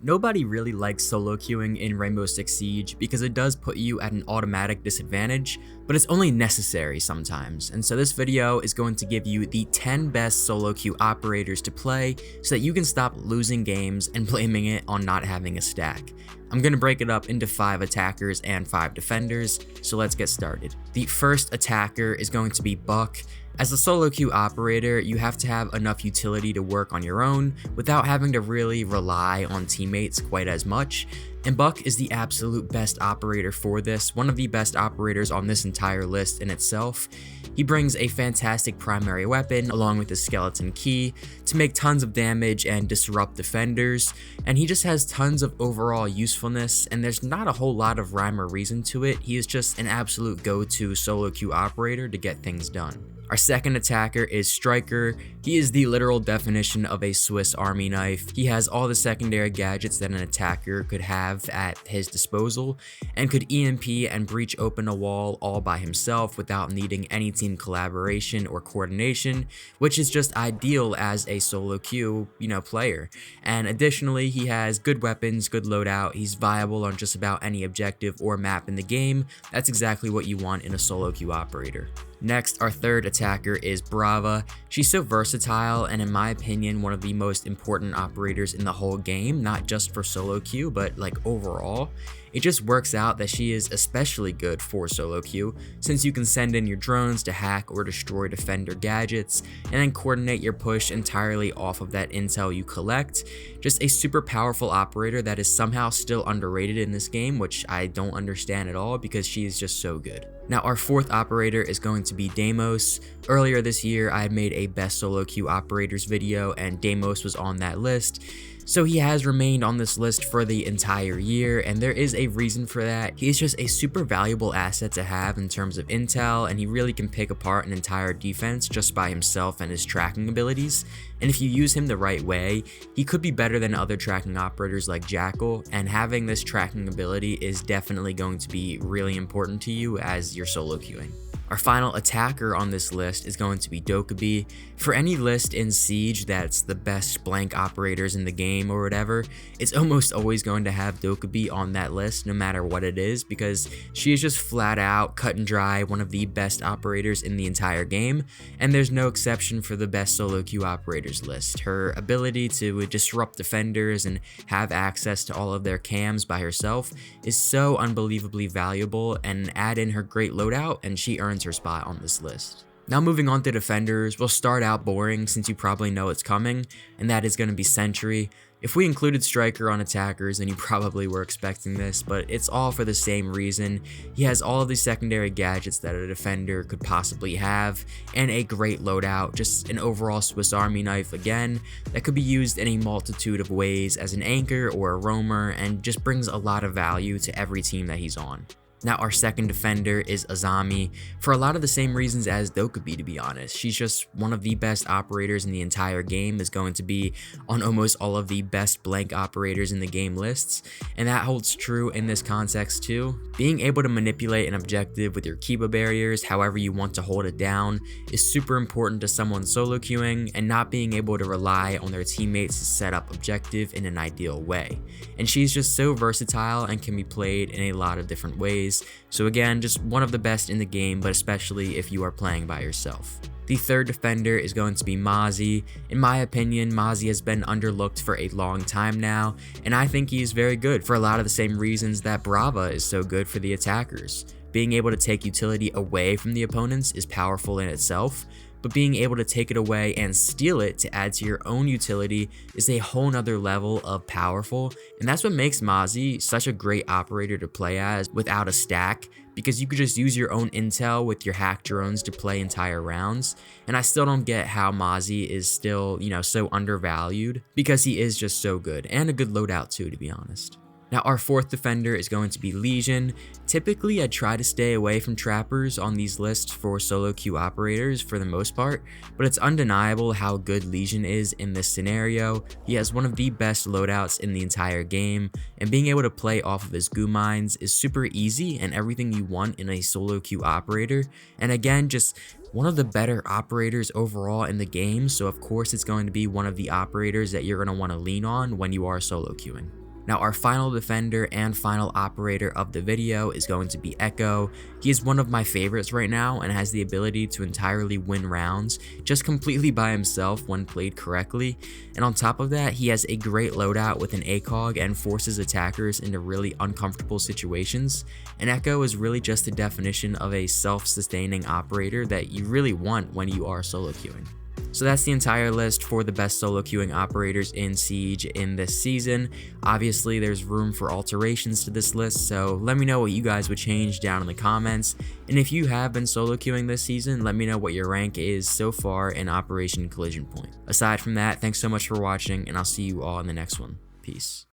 Nobody really likes solo queuing in Rainbow Six Siege because it does put you at an automatic disadvantage, but it's only necessary sometimes. And so this video is going to give you the 10 best solo queue operators to play so that you can stop losing games and blaming it on not having a stack. I'm going to break it up into 5 attackers and 5 defenders, so let's get started. The first attacker is going to be Buck. As a solo queue operator, you have to have enough utility to work on your own without having to really rely on teammates quite as much, and Buck is the absolute best operator for this, one of the best operators on this entire list in itself. He brings a fantastic primary weapon along with his skeleton key to make tons of damage and disrupt defenders, and he just has tons of overall usefulness, and there's not a whole lot of rhyme or reason to it. He is just an absolute go-to solo queue operator to get things done. Our second attacker is Striker. He is the literal definition of a Swiss Army knife. He has all the secondary gadgets that an attacker could have at his disposal and could EMP and breach open a wall all by himself without needing any team collaboration or coordination, which is just ideal as a solo queue, player. And additionally, he has good weapons, good loadout. He's viable on just about any objective or map in the game. That's exactly what you want in a solo queue operator. Next, our third attacker is Brava. She's so versatile and in my opinion one of the most important operators in the whole game, not just for solo queue but like overall. It just works out that she is especially good for solo queue since you can send in your drones to hack or destroy defender gadgets and then coordinate your push entirely off of that intel you collect. Just a super powerful operator that is somehow still underrated in this game, which I don't understand at all because she is just so good. Now our fourth operator is going to be Damos. Earlier this year I had made a best solo queue operators video and Damos was on that list. So he has remained on this list for the entire year, and there is a reason for that. He's just a super valuable asset to have in terms of intel, and he really can pick apart an entire defense just by himself and his tracking abilities. And if you use him the right way, he could be better than other tracking operators like Jackal, and having this tracking ability is definitely going to be really important to you as you're solo queuing. Our final attacker on this list is going to be Doba. For any list in Siege that's the best blank operators in the game or whatever, it's almost always going to have Doba on that list no matter what it is because she is just flat out, cut and dry, one of the best operators in the entire game, and there's no exception for the best solo queue operators list. Her ability to disrupt defenders and have access to all of their cams by herself is so unbelievably valuable, and add in her great loadout and she earns her spot on this list. Now moving on to defenders, we'll start out boring since you probably know it's coming, and that is going to be Sentry. If we included Striker on attackers, then you probably were expecting this, but it's all for the same reason. He has all of the secondary gadgets that a defender could possibly have, and a great loadout, just an overall Swiss Army knife again, that could be used in a multitude of ways as an anchor or a roamer, and just brings a lot of value to every team that he's on. Now our second defender is Aami, for a lot of the same reasons as Doba, to be honest. She's just one of the best operators in the entire game, is going to be on almost all of the best blank operators in the game lists, and that holds true in this context too. Being able to manipulate an objective with your Kiba barriers however you want to hold it down is super important to someone solo queuing, and not being able to rely on their teammates to set up objective in an ideal way. And she's just so versatile and can be played in a lot of different ways. So again, just one of the best in the game, but especially if you are playing by yourself. The third defender is going to be Mazy. In my opinion, Mazy has been underlooked for a long time now, and I think he is very good for a lot of the same reasons that Brava is so good for the attackers. Being able to take utility away from the opponents is powerful in itself, but being able to take it away and steal it to add to your own utility is a whole nother level of powerful, and that's what makes Mazy such a great operator to play as without a stack, because you could just use your own intel with your hack drones to play entire rounds. And I still don't get how Mazy is still, so undervalued, because he is just so good, and a good loadout too, to be honest. Now our fourth defender is going to be Legion. Typically I try to stay away from trappers on these lists for solo queue operators for the most part, but it's undeniable how good Legion is in this scenario. He has one of the best loadouts in the entire game, and being able to play off of his goo mines is super easy and everything you want in a solo queue operator, and again just one of the better operators overall in the game, so of course it's going to be one of the operators that you're going to want to lean on when you are solo queuing. Now our final defender and final operator of the video is going to be Ekko. He is one of my favorites right now and has the ability to entirely win rounds just completely by himself when played correctly, and on top of that he has a great loadout with an ACOG and forces attackers into really uncomfortable situations, and Ekko is really just the definition of a self-sustaining operator that you really want when you are solo queuing. So that's the entire list for the best solo queuing operators in Siege in this season. Obviously there's room for alterations to this list, so let me know what you guys would change down in the comments, and if you have been solo queuing this season, let me know what your rank is so far in Operation Collision Point. Aside from that, thanks so much for watching, and I'll see you all in the next one. Peace.